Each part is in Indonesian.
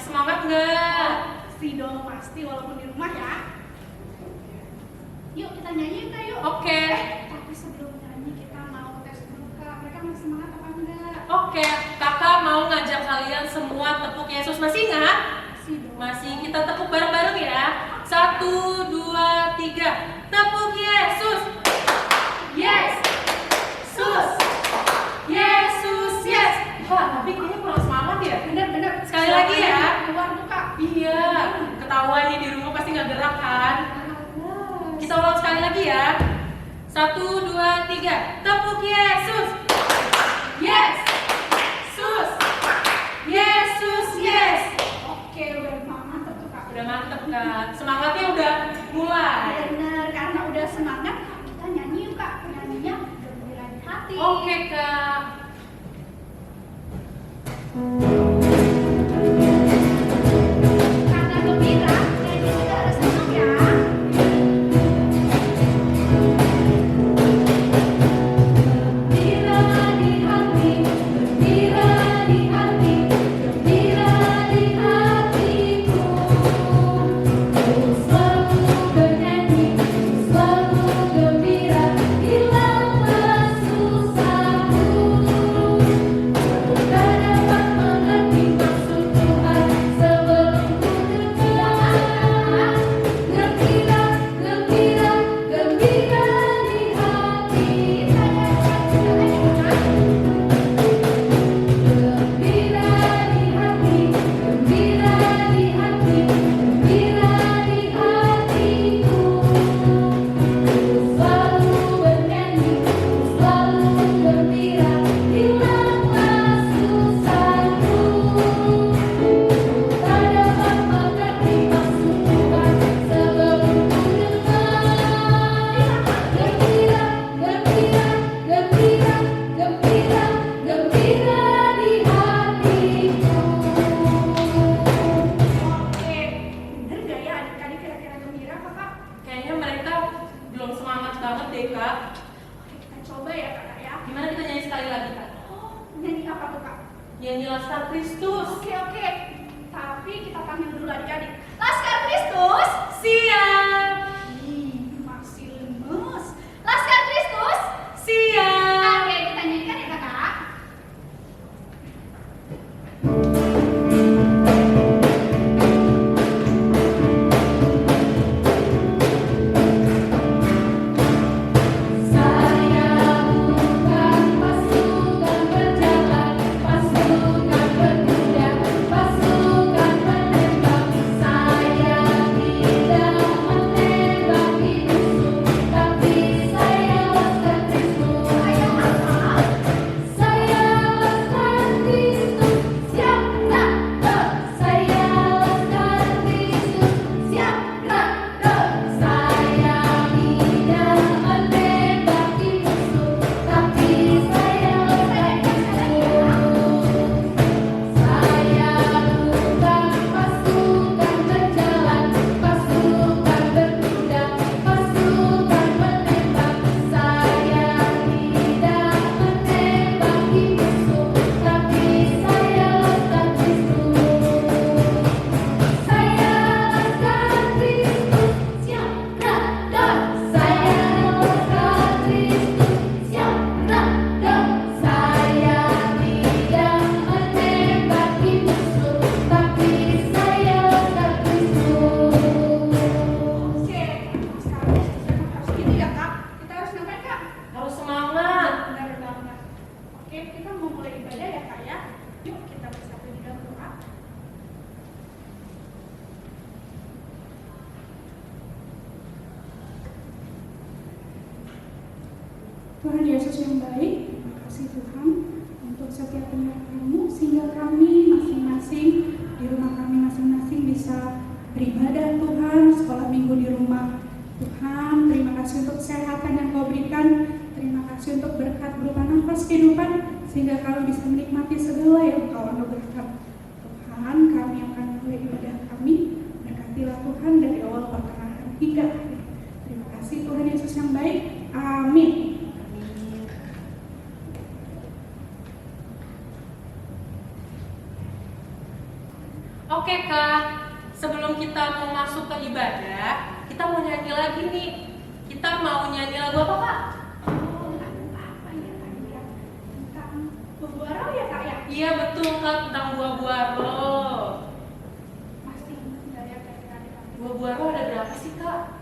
Masih semangat nggak? Pasti dong, pasti walaupun di rumah ya. Yuk kita nyanyi Kak, yuk. Oke. Tapi sebelum nyanyi kita mau tes dulu Kak. Mereka masih semangat apa enggak? Oke, kakak mau ngajak kalian semua tepuk Yesus. Masih ingat? Masih dong. Masih, kita tepuk bareng-bareng ya. 1, 2, 3. Tepuk Yesus. Yes. Sus. Yesus, yes. Wah, tapi kayaknya kurang semangat ya. Bener-bener. Sekali lagi ya. Keluar tuh Kak. Iya, ketahuan nih di rumah pasti nggak gerak kan. Kita ulang sekali lagi ya. 1, 2, 3. Tepuk Yesus. Yes. Sus. Yesus, yes. Oke, udah mantep tuh Kak. Udah mantep kan? Semangatnya udah mulai. Bener, karena udah semangat kita nyanyi yuk Kak. Nyanyinya gembira di hati. Oke kak. Karena gembira, nyanyi juga harus senang ya. Gembira di hati, gembira di hati, gembira di hatiku. Ku selalu bernyanyi, selalu gembira, hilanglah susahku. Ku tak dapat mengerti maksud Tuhan sebelum ku dengar. Gembira, gembira, gembira di hati. Gembira di hati, gembira di hati, gembira di hatiku. Ku selalu bernyanyi, ku selalu gembira, hilanglah susahku. Tak dapat mengerti maksud Tuhan sebelum ku dengar. Gembira, gembira, gembira, gembira, gembira di hatiku. Oke, bener gak ya adik-adik kira-kira gembira apa Kak? Kayaknya mereka belum semangat banget deh kak. Oke, kita coba ya Kak ya. Gimana kita nyanyi sekali lagi kak? Oh, nyanyi apa tuh Kak? Nyanyi Laskar Kristus. Oke. Tapi kita panggil dulu adik-adik. Laskar Kristus. Siap. Masih lemes. Laskar Kristus. Siap. Oke, kita nyanyikan ya Kakak. Saya bukan pasukan berjalan, pasukan berkuda, pasukan menembak. Saya tidak menembaki musuh, tapi saya laskar Kristus. Saya laskar Kristus, siap gerak. Saya laskar Kristus, siap gerak. Saya tidak menembaki musuh, tapi saya laskar Kristus. Saya bukan pasukan berjalan, pasukan berkuda, pasukan menembak. Saya tidak menembaki musuh, tapi saya laskar Kristus. Saya laskar Kristus, siap gerak. Saya laskar Kristus, siap gerak. Saya tidak menembaki musuh, tapi saya laskar Kristus. Oke, sekarang harus gini ya Kak. Kita harus ngapain Kak? Harus semangat. Benar banget. Oke, kita mau mulai ibadah ya Kak ya. Yuk kita bersatu di dalam doa. Tuhan Yesus yang baik, terima kasih Tuhan untuk setiap penyertaan-Mu sehingga kami masing-masing di rumah kami masing-masing bisa beribadah Tuhan, sekolah minggu di rumah. Tuhan, terima kasih untuk kesehatan yang Kau berikan. Terima kasih untuk berkat berupa nafas kehidupan sehingga kami bisa menikmati segala yang Kau anugerahkan. Tuhan, kami akan mulai ibadah kami. Berkatilah Tuhan dari awal pertengahan hingga akhir. Terima kasih Tuhan Yesus yang baik. Amin. Oke Kak, sebelum kita mau masuk ke ibadah, kita mau nyanyi lagi nih. Kita mau nyanyi lagu apa Kak? Oh, lagu apa ya tadi ya? Tentang buah roh ya Kak ya? Iya betul Kak, tentang buah-buah roh. Masih enggak ya kira-kira? Buah-buah roh ada berapa sih Kak?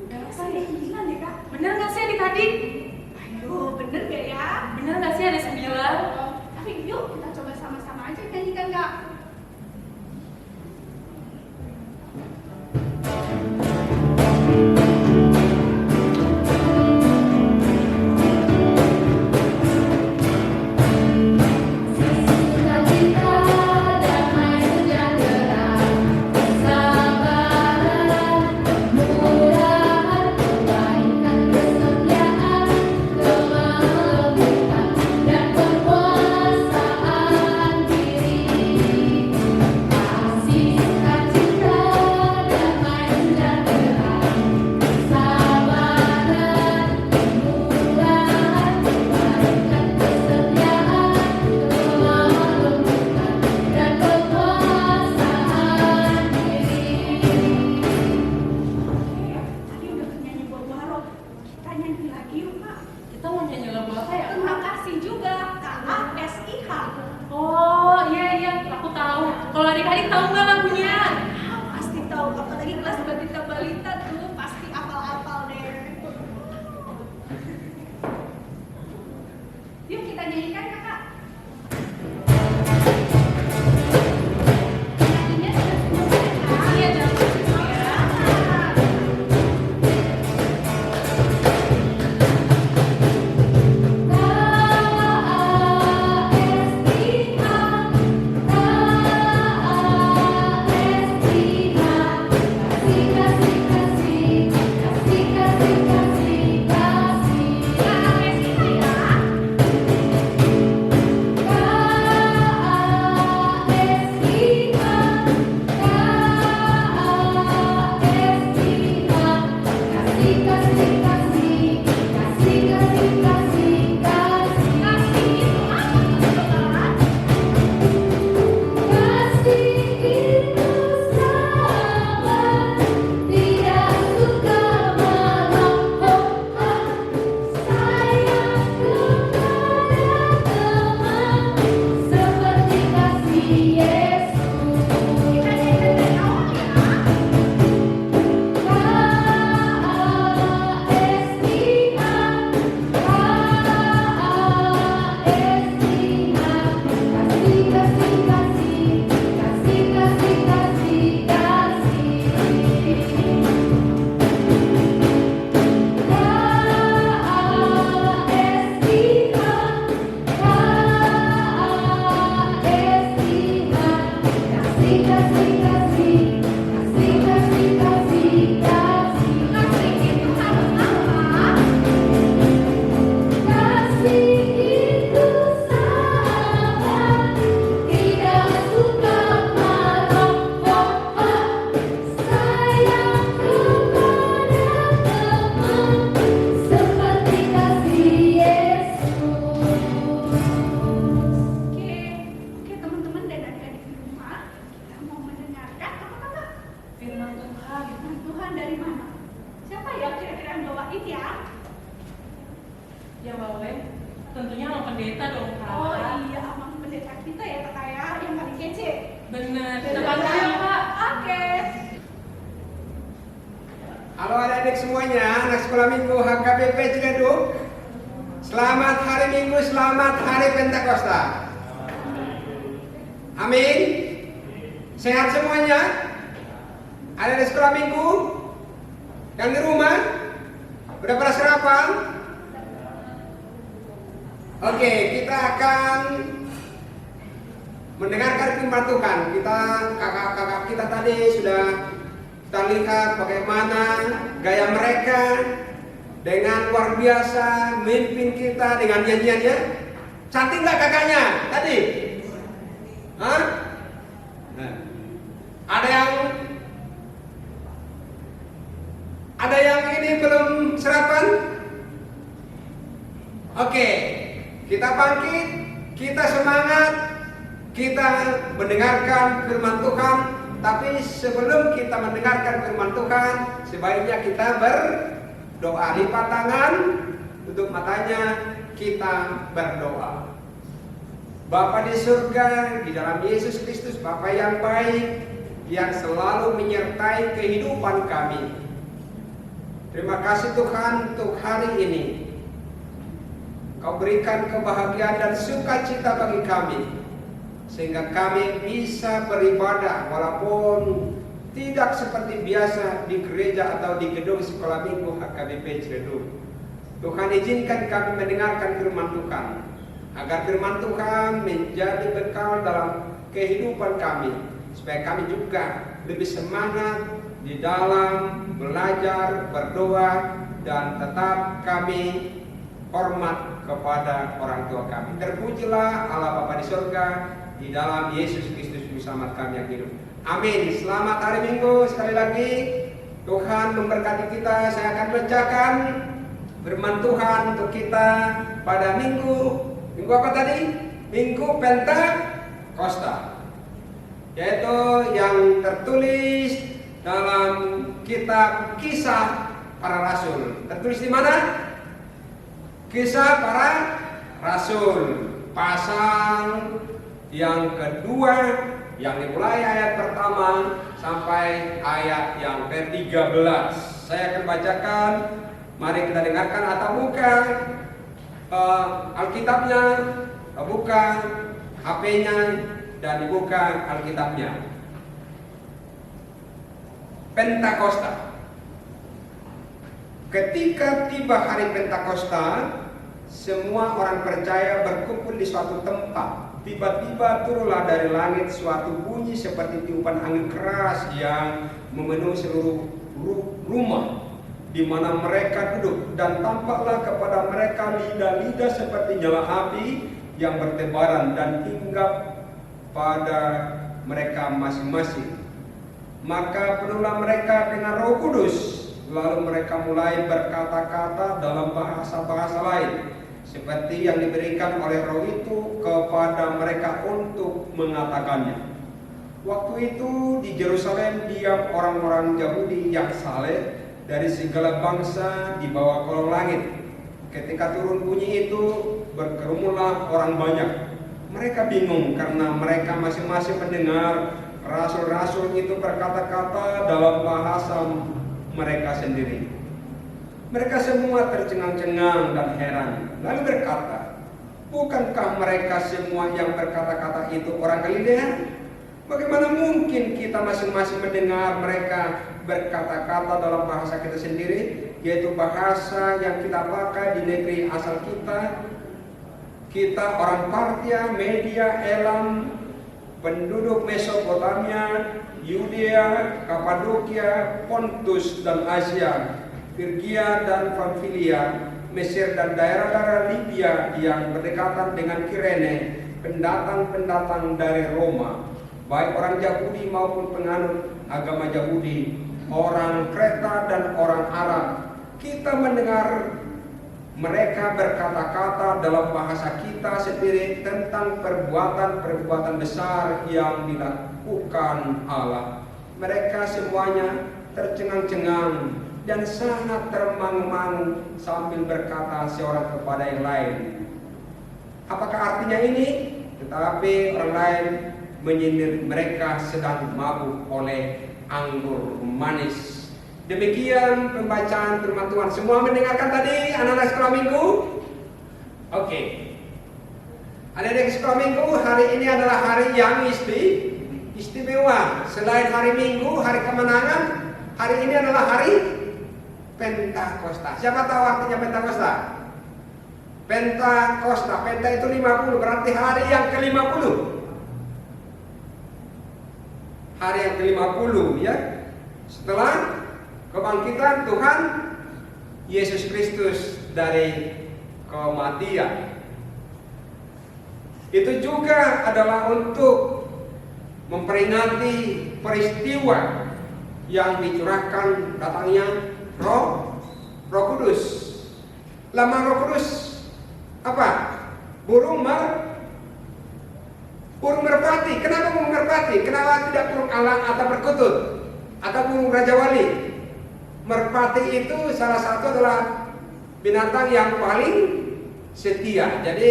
Berapa Masih ada sih? 9 ya Kak? Bener nggak sih adik-adik? Ayo, bener gak ya? Bener nggak sih ada 9? Tapi yuk kita coba sama-sama aja nyanyikan Kak. Sukacita, damai sejahtera, kesabaran, kemurahan, kebaikan, kesetiaan, kemalukan, dan penguasaan diri. Kasih sukacita, damai sejahtera, kesabaran, kemurahan, kebaikan, kesetiaan, kemalukan, dan penguasaan diri. Tadi udah nyanyi buah-buah roh. Kita nyanyi lagi yuk Kak. Kita mau nyanyi lagu apa ya? Terima kasih juga KASIH. Oh iya, aku tahu. Kalau adik-adik tahu nggak lagunya? Pasti tahu, apalagi kelas balita tuh pasti apal-apal deh. Yuk kita nyanyikan Kakak. Nyanyinya sudah selesai Kak. Iya, jangan lupa ya. Oke teman-teman dan adik-adik di rumah, kita mau mendengarkan apa Kakak? Firman Tuhan. Firman Tuhan dari mana? Siapa ya kira-kira yang bawain ya? Ya bawain. Tentunya sama pendeta dong Kak. Oh iya, abang pendeta kita ya Kakak ya, yang paling kece. Bener. Kita panggil ya Kak. Oke. Halo adik-adik semuanya, anak sekolah minggu HKBP Ciledug. Selamat hari Minggu, selamat hari Pentakosta. Amin. Sehat semuanya? Ada di sekolah minggu? Yang di rumah? Udah pada sarapan? Oke, kita akan mendengarkan firman Tuhan. Kakak-kakak kita tadi sudah kita lihat bagaimana gaya mereka dengan luar biasa memimpin kita dengan nyanyiannya. Cantik nggak kakaknya tadi? Hah? Nah, ada yang ini belum sarapan? Oke, kita bangkit, kita semangat kita mendengarkan firman Tuhan. Tapi sebelum kita mendengarkan firman Tuhan, sebaiknya kita berdoa. Lipat tangan, tutup matanya, kita berdoa. Bapa di surga, di dalam Yesus Kristus, Bapa yang baik, yang selalu menyertai kehidupan kami. Terima kasih Tuhan untuk hari ini. Kau berikan kebahagiaan dan sukacita bagi kami, sehingga kami bisa beribadah walaupun tidak seperti biasa di gereja atau di gedung sekolah minggu HKBP Ciledug. Tuhan, izinkan kami mendengarkan firman Tuhan, agar firman Tuhan menjadi bekal dalam kehidupan kami, supaya kami juga lebih semangat di dalam belajar, berdoa, dan tetap kami hormat kepada orang tua kami. Terpujilah Allah Bapa di surga, di dalam Yesus Kristus bersama kami yang hidup. Amin. Selamat hari Minggu sekali lagi. Tuhan memberkati kita. Saya akan bacakan firman Tuhan untuk kita pada minggu apa tadi? Minggu Pentakosta, yaitu yang tertulis dalam kitab Kisah Para Rasul. Tertulis di mana? Kisah Para Rasul, pasal yang kedua, yang dimulai ayat pertama sampai ayat yang ke-13. Saya akan bacakan. Mari kita dengarkan atau buka Alkitabnya, buka HP-nya, dan dibuka Alkitabnya. Pentakosta. Ketika tiba hari Pentakosta, semua orang percaya berkumpul di suatu tempat. Tiba-tiba turunlah dari langit suatu bunyi seperti tiupan angin keras yang memenuhi seluruh rumah di mana mereka duduk, dan tampaklah kepada mereka lidah-lidah seperti nyala api yang bertebaran dan hinggap pada mereka masing-masing. Maka penuhlah mereka dengan Roh Kudus, lalu mereka mulai berkata-kata dalam bahasa-bahasa lain, seperti yang diberikan oleh Roh itu kepada mereka untuk mengatakannya. Waktu itu di Yerusalem diam orang-orang Yahudi yang saleh dari segala bangsa di bawah kolong langit. Ketika turun bunyi itu, berkerumunlah orang banyak. Mereka bingung karena mereka masing-masing mendengar rasul-rasul itu berkata-kata dalam bahasa mereka sendiri. Mereka semua tercengang-cengang dan heran, lalu berkata, bukankah mereka semua yang berkata-kata itu orang Galilea? Bagaimana mungkin kita masing-masing mendengar mereka berkata-kata dalam bahasa kita sendiri, yaitu bahasa yang kita pakai di negeri asal kita? Kita orang Partia, Media, Elam, penduduk Mesopotamia, Yudea, Kapadokia, Pontus dan Asia, Firgia dan Pamfilia, Mesir dan daerah-daerah Libya yang berdekatan dengan Kirene, pendatang-pendatang dari Roma, baik orang Yahudi maupun penganut agama Yahudi, orang Kreta dan orang Arab. Kita mendengar mereka berkata-kata dalam bahasa kita sendiri tentang perbuatan-perbuatan besar yang dilakukan Allah. Mereka semuanya tercengang-cengang dan sangat termangu-mangu sambil berkata seorang kepada yang lain, apakah artinya ini? Tetapi orang lain menyindir mereka sedang mabuk oleh anggur manis. Demikian pembacaan firman Tuhan. Semua mendengarkan tadi anak-anak sekolah minggu? Oke. Anak-anak sekolah minggu, hari ini adalah hari yang istimewa. Selain hari Minggu, hari kemenangan, hari ini adalah hari Pentakosta. Siapa tahu artinya Pentakosta? Pentakosta, Penta itu 50, berarti hari yang ke-50. Hari yang ke-50 ya. Setelah kebangkitan Tuhan Yesus Kristus dari kematian. Itu juga adalah untuk memperingati peristiwa yang dicurahkan datangnya Roh Kudus. Lambang Roh Kudus apa? Burung Burung merpati. Kenapa burung merpati? Kenapa tidak burung elang atau perkutut atau burung raja wali? Merpati itu salah satu adalah binatang yang paling setia. Jadi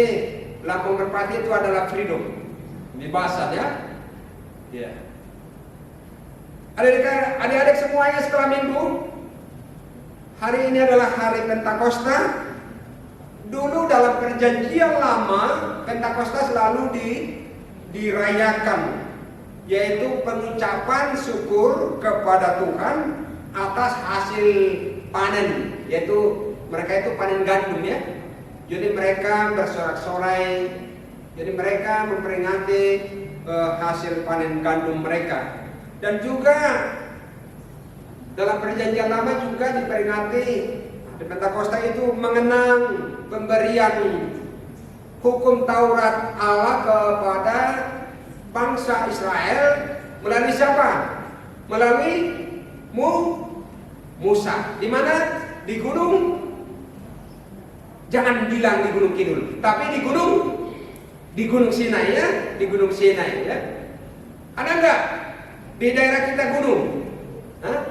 lambang merpati itu adalah freedom, kebebasan ya. Ya. Adik-adik semuanya setelah minggu, hari ini adalah hari Pentakosta. Dulu dalam perjanjian lama, Pentakosta selalu dirayakan, yaitu pengucapan syukur kepada Tuhan atas hasil panen, yaitu mereka itu panen gandum ya. Jadi mereka bersorak-sorai, jadi mereka memperingati hasil panen gandum mereka. Dan juga dalam perjanjian lama juga diperingati di Pentakosta itu mengenang pemberian hukum Taurat Allah kepada bangsa Israel melalui siapa? Melalui Musa. Di mana? Di gunung. Jangan bilang di Gunung Kidul, tapi di Gunung Sinai ya, di Gunung Sinai ya. Ada enggak di daerah kita gunung? Hah?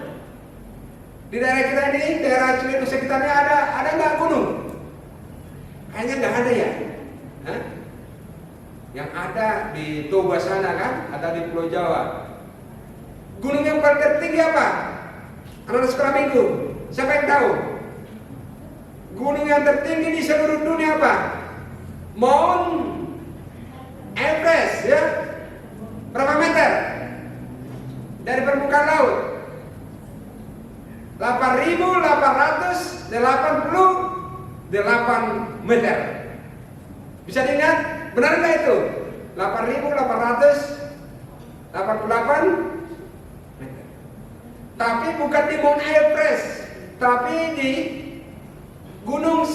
Di daerah kita ini, daerah Ciledug sekitarnya ada enggak gunung? Kayaknya enggak ada ya. Hah? Yang ada di Toba sana kan, ada di Pulau Jawa. Gunung yang paling tertinggi apa? Anak sekolah minggu, siapa yang tahu? Gunung yang tertinggi di seluruh dunia apa? Mount Everest ya. Berapa meter? Dari permukaan laut? 8.888 meter. Bisa diingat? Benar nggak itu? 8.888 meter. Tapi bukan di Mount Everest, tapi di Gunung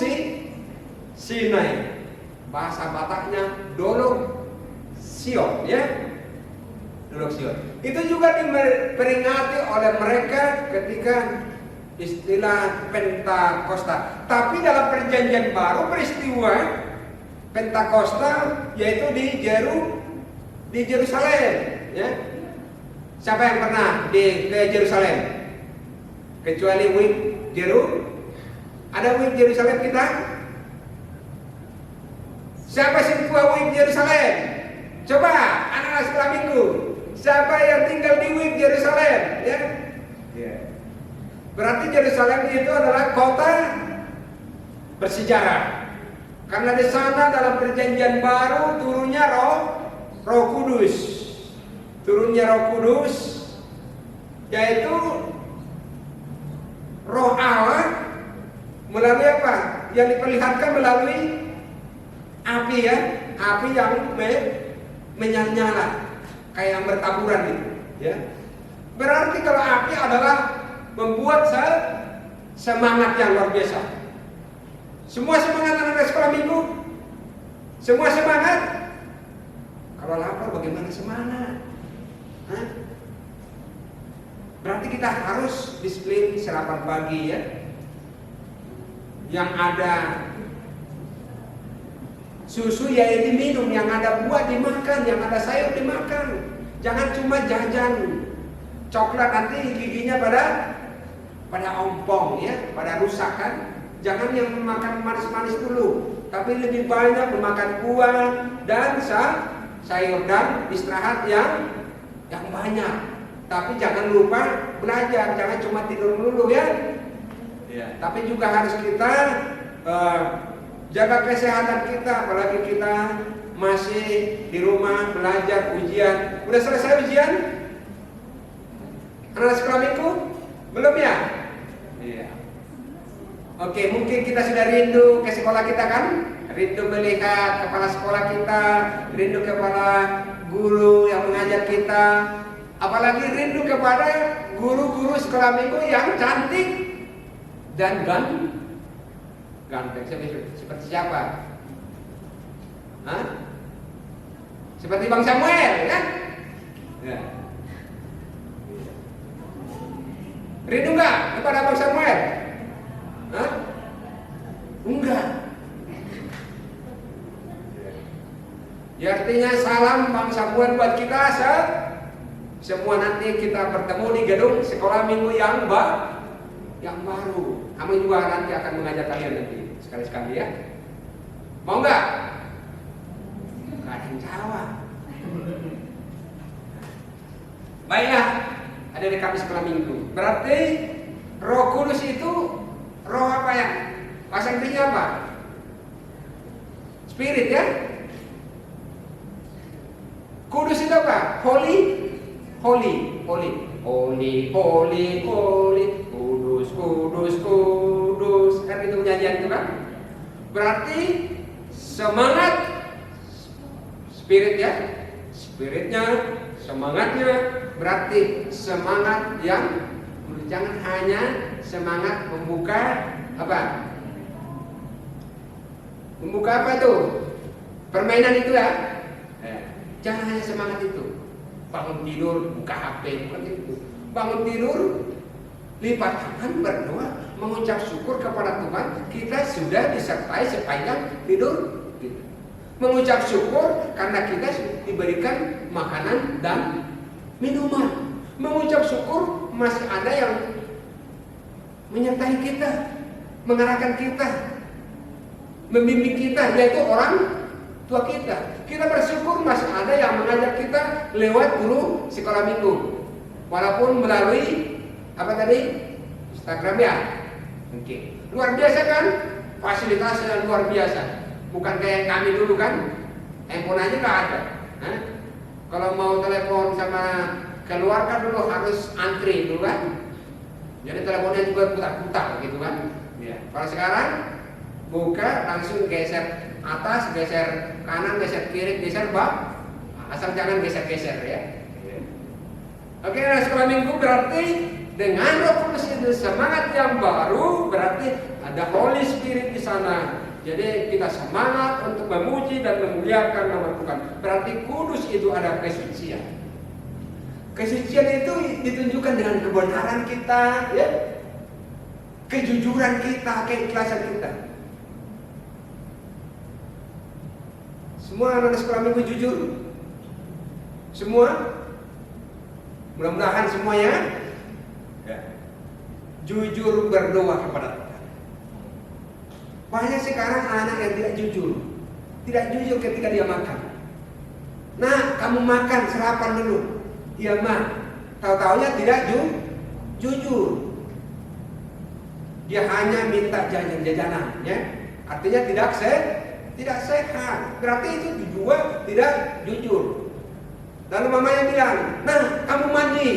Sinai. Bahasa Bataknya Dolok Sion ya. Dolok Sion. Itu juga diperingati oleh mereka ketika istilah Pentakosta. Tapi dalam perjanjian baru peristiwa Pentakosta yaitu di Yerusalem ya. Siapa yang pernah ke Yerusalem? Kecuali ada WIB Yerusalem kita? Siapa sih ketua WIB Yerusalem? Coba anak-anak sekolah minggu. Siapa yang tinggal di WIB Yerusalem? Ya. Berarti Yerusalem itu adalah kota bersejarah. Karena di sana dalam perjanjian baru turunnya Roh Kudus. Turunnya Roh Kudus yaitu Roh Allah melalui apa? Yang diperlihatkan melalui api ya, api yang menyala-nyala kayak yang bertaburan gitu ya. Berarti kalau api adalah membuat semangat yang luar biasa. Semua semangat anak-anak sekolah minggu, semua semangat. Kalau lapar bagaimana semangat? Hah? Berarti kita harus disiplin sarapan pagi ya. Yang ada susu ya diminum, yang ada buah dimakan, yang ada sayur dimakan. Jangan cuma jajan coklat nanti giginya pada ompong ya, pada rusak kan. Jangan yang makan manis-manis dulu, tapi lebih banyak memakan buah dan sayur dan istirahat yang banyak. Tapi jangan lupa belajar, jangan cuma tidur dulu ya. Tapi juga harus kita jaga kesehatan kita, apalagi kita masih di rumah belajar ujian. Udah selesai ujian? Anak sekolah minggu? Belum ya? Iya. Oke, mungkin kita sudah rindu ke sekolah kita kan? Rindu melihat kepala sekolah kita, rindu kepada guru yang mengajar kita, apalagi rindu kepada guru-guru sekolah minggu yang cantik dan ganteng. Seperti siapa? Hah? Seperti Bang Samuel ya? Ya. Rindu nggak kepada Bang Samuel? Hah? Enggak. Ya, artinya salam Bang Samuel buat kita semua. Nanti kita bertemu di gedung sekolah minggu yang baru. Kami juga nanti akan mengajak kalian nanti sekali-sekali ya. Mau nggak? Nggak ada yang jawab. Baiklah, ada di kami sekolah minggu. Berarti Roh Kudus itu roh apa ya? Bahasa Inggrisnya apa? Spirit ya. Kudus itu apa? Holy. Kudus. Kan itu nyanyian itu kan? Berarti semangat spirit ya. Spiritnya, semangatnya berarti semangat yang jangan hanya semangat membuka apa? Membuka apa tuh? Permainan itu ya. Jangan hanya semangat itu. Bangun tidur buka HP, bukan itu. Bangun tidur lipat tangan berdoa, mengucap syukur kepada Tuhan. Kita sudah disertai sepanjang tidur. Mengucap syukur karena kita diberikan makanan dan minuman. Mengucap syukur masih ada yang menyertai kita, mengarahkan kita, membimbing kita, yaitu orang tua kita. Kita bersyukur masih ada yang mengajak kita lewat guru sekolah minggu, walaupun melalui apa tadi? Instagram ya. Oke. Luar biasa kan? Fasilitasnya luar biasa. Bukan kayak kami dulu kan, handphone aja nggak ada. Kalau mau telepon sama keluarga dulu harus antri dulu kan. Jadi teleponnya juga putar-putar gitu kan. Ya. Kalau sekarang buka langsung geser atas, geser kanan, geser kiri, geser bawah. Asal jangan geser-geser ya. Oke, nah sekolah minggu berarti dengan Roh Kudus itu semangat yang baru, berarti ada Holy Spirit di sana. Jadi kita semangat untuk memuji dan memuliakan nama Tuhan. Berarti kudus itu ada kesucian. Kesucian itu ditunjukkan dengan kebenaran kita, ya, kejujuran kita, keikhlasan kita. Semua anak sekolah minggu jujur. Semua, mudah-mudahan semuanya ya, jujur berdoa kepada Tuhan. Banyak sekarang anak yang tidak jujur ketika dia makan. Nah, kamu makan sarapan dulu, dia tahu-taunya tidak jujur. Dia hanya minta jajan-jajanan, ya. Artinya tidak sehat. Berarti itu juga tidak jujur. Lalu mamanya bilang, nah kamu mandi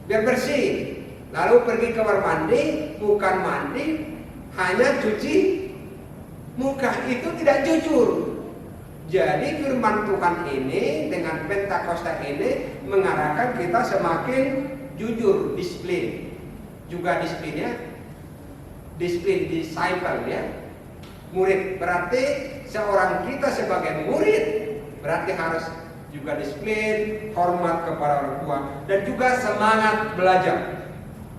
biar bersih. Lalu pergi ke kamar mandi, bukan mandi, hanya cuci muka. Itu tidak jujur. Jadi firman Tuhan ini dengan Pentakosta ini mengarahkan kita semakin jujur, disiplin. Juga disiplinnya, disiplin disciple ya, murid. Berarti seorang kita sebagai murid berarti harus juga disiplin, hormat kepada orang tua, dan juga semangat belajar.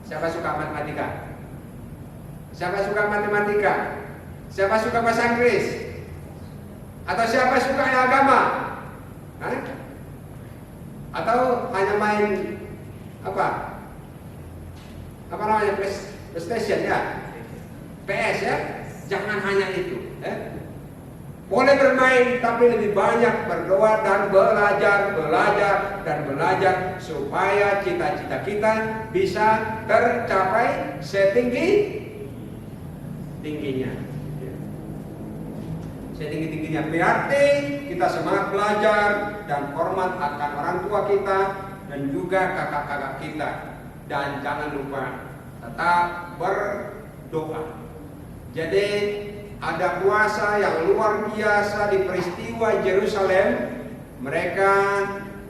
Siapa suka matematika? Siapa suka matematika? Siapa suka bahasa Inggris? Atau siapa suka agama? Atau hanya main apa namanya PlayStation ya, PS ya? Jangan hanya itu. Boleh bermain, tapi lebih banyak berdoa dan belajar supaya cita-cita kita bisa tercapai setinggi-tingginya. Setinggi-tingginya berarti kita semangat belajar dan hormat akan orang tua kita dan juga kakak-kakak kita. Dan jangan lupa tetap berdoa. Jadi ada kuasa yang luar biasa di peristiwa Yerusalem. Mereka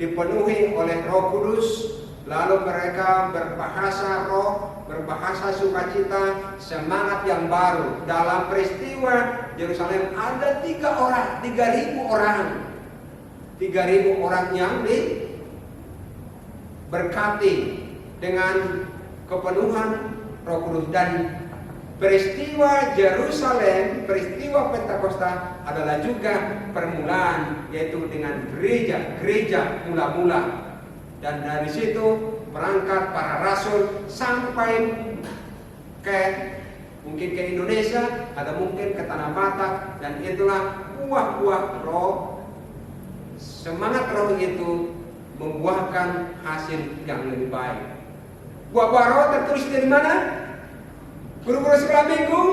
dipenuhi oleh Roh Kudus, lalu mereka berbahasa roh, berbahasa sukacita, semangat yang baru. Dalam peristiwa Yerusalem ada 3.000 orang yang diberkati dengan kepenuhan Roh Kudus. Dan peristiwa Yerusalem, peristiwa Pentakosta adalah juga permulaan, yaitu dengan gereja mula-mula. Dan dari situ berangkat para rasul sampai mungkin ke Indonesia, atau mungkin ke Tanah Batak, dan itulah buah-buah roh. Semangat roh itu membuahkan hasil yang lebih baik. Buah-buah roh tertulis dari mana? Guru-guru sekolah minggu.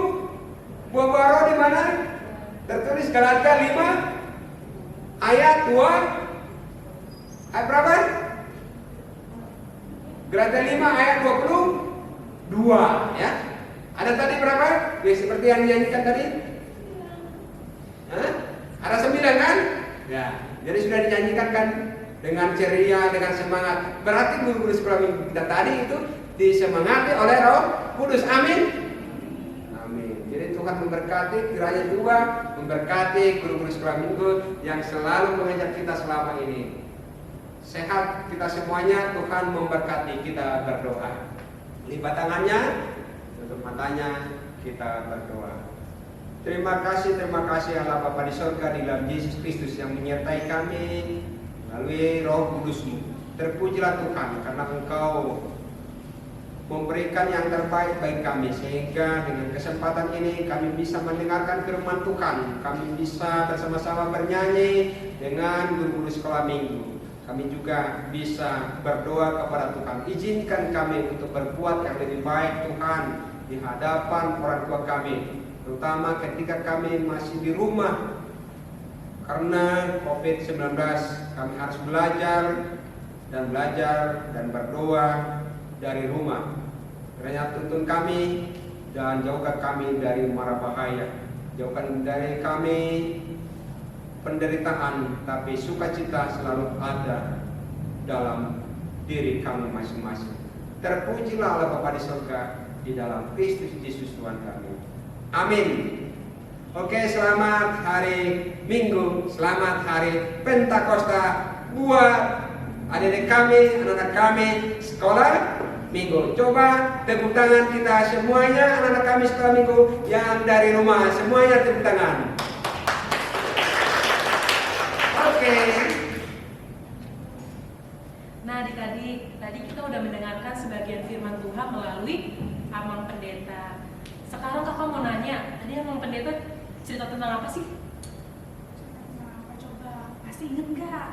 Buah-buah roh di mana? Tertulis Galatia 5 ayat 2. Ayat berapa? Galatia 5 ayat 22, ya. Ada tadi berapa? Ya, seperti yang dinyanyikan tadi. Hah? Ada 9 kan? Ya. Jadi sudah dinyanyikan kan dengan ceria, dengan semangat. Berarti guru-guru sekolah minggu kita tadi itu disemangati oleh Roh Kudus. Amin. Amin. Jadi Tuhan memberkati, kiranya juga memberkati guru-guru sekolah minggu yang selalu mengajar kita selama ini. Sehat kita semuanya, Tuhan memberkati. Kita berdoa. Lipat tangannya, tutup matanya, kita berdoa. Terima kasih Allah Bapa di surga, di dalam Yesus Kristus yang menyertai kami melalui Roh Kudus-Mu. Terpujilah Tuhan karena Engkau memberikan yang terbaik bagi kami, sehingga dengan kesempatan ini kami bisa mendengarkan firman Tuhan. Kami bisa bersama-sama bernyanyi dengan guru-guru sekolah minggu. Kami juga bisa berdoa kepada Tuhan. Izinkan kami untuk berbuat yang lebih baik Tuhan di hadapan orang tua kami, terutama ketika kami masih di rumah. Karena COVID-19 kami harus belajar dan berdoa dari rumah. Kiranya tuntun kami dan jauhkan kami dari mara bahaya. Jauhkan dari kami penderitaan, tapi sukacita selalu ada dalam diri kami masing-masing. Terpujilah Allah Bapa di surga, di dalam Kristus Yesus Tuhan kami. Amin. Oke, selamat hari Minggu, selamat hari Pentakosta buat adik-adik kami, anak-anak kami sekolah Minggu. Coba tepuk tangan kita semuanya, anak-anak kami sekolah Minggu yang dari rumah, semuanya tepuk tangan. Oke. Nah, adik-adik, tadi kita udah mendengarkan sebagian firman Tuhan melalui Amang Pendeta. Sekarang kakak mau nanya, tadi Amang Pendeta cerita tentang apa sih? Apa coba? Masih inget nggak?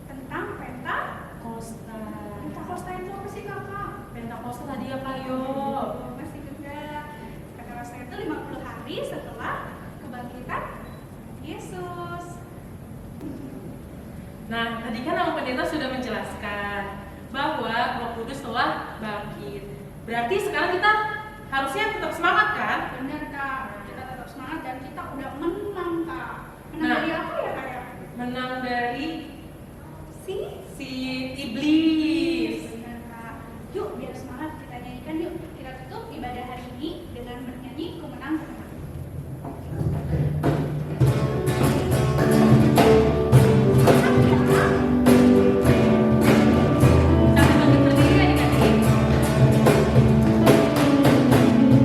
Tentang Pentakosta. Pentakosta itu apa sih kakak? Pentakosta tadi apa yo? Masih inget nggak? Pentakosta itu 50 hari setelah kebangkitan Yesus. Nah, tadi kan Amang Pendeta sudah menjelaskan bahwa Roh Kudus telah bangkit. Berarti sekarang kita harusnya tetap semangat kan? Benar kak, kita tetap semangat dan kita udah menang kak. Menang Nah. dari apa ya kak ya? Menang dari si iblis. Benar kak. Yuk biar semangat kita nyanyikan yuk. Kita tutup ibadah hari ini dengan bernyanyi Ku Menang Ku Menang. Sambil bangkit berdiri adik-adik.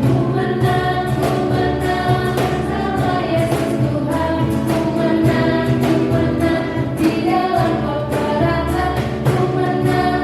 Ku menang bersama Yesus Tuhan. Ku menang di dalam peperangan. Ku menang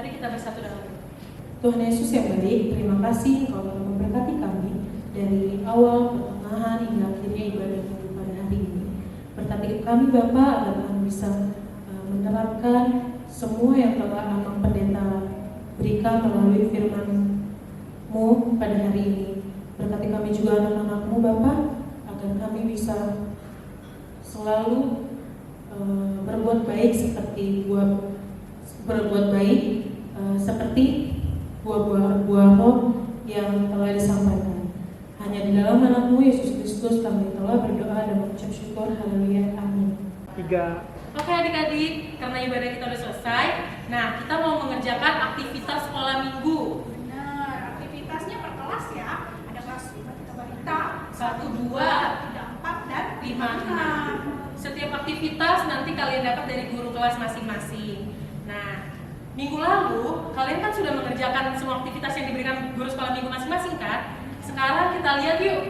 Mari kita bersatu dalam doa. Tuhan Yesus yang baik, terima kasih Engkau telah memberkati kami dari awal, pertengahan, hingga akhirnya ibadah kami pada hari ini. Berkati kami Bapa agar kami bisa menerapkan semua yang telah Abang Pendeta berikan melalui firman-Mu pada hari ini. Berkati kami juga anak-anak-Mu Bapa agar kami bisa selalu berbuat baik seperti buah-buah roh yang telah disampaikan. Hanya di dalam nama-Mu Yesus Kristus kami telah berdoa dan mengucap syukur. Haleluya. Amin. 3. Oke adik-adik, karena ibadah kita udah selesai, nah kita mau mengerjakan aktivitas sekolah minggu. Benar, aktivitasnya per kelas ya. Ada kelas matematika balita 1, 2, 3, 4 dan 5, 6. Setiap aktivitas nanti kalian dapat dari guru kelas masing-masing. Nah, minggu lalu kalian kan sudah mengerjakan semua aktivitas yang diberikan guru sekolah minggu masing-masing kan? Sekarang kita lihat yuk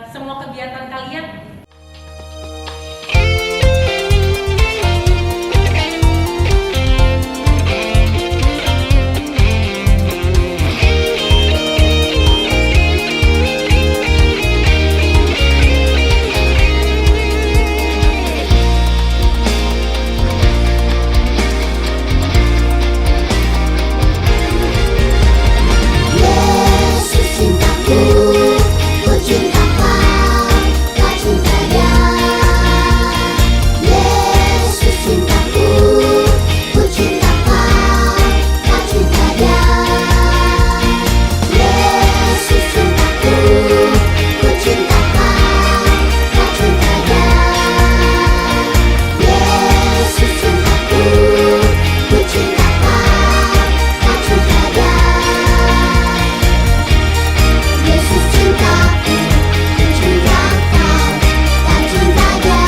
semua kegiatan kalian. Yesus cintaku, ku cinta Kau, Kau cinta Dia. Yesus cintaku, ku cinta Kau, Kau cinta Dia. Yesus cintaku, ku cinta Kau, Kau cinta Dia. Yesus cintaku, ku cinta Kau, Kau cinta Dia. Yesus cintaku, ku cinta Kau, Kau cinta Dia.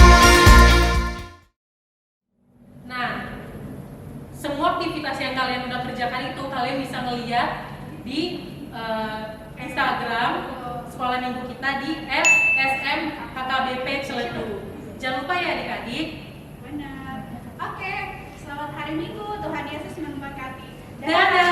Nah, semua aktivitas yang kalian udah kerjakan itu kalian bisa ngeliat di Instagram sekolah minggu kita di @smkkbp Ciledu. Jangan lupa ya adik-adik. Benar. Oke, selamat hari Minggu. Tuhan Yesus memberkati. Dadah.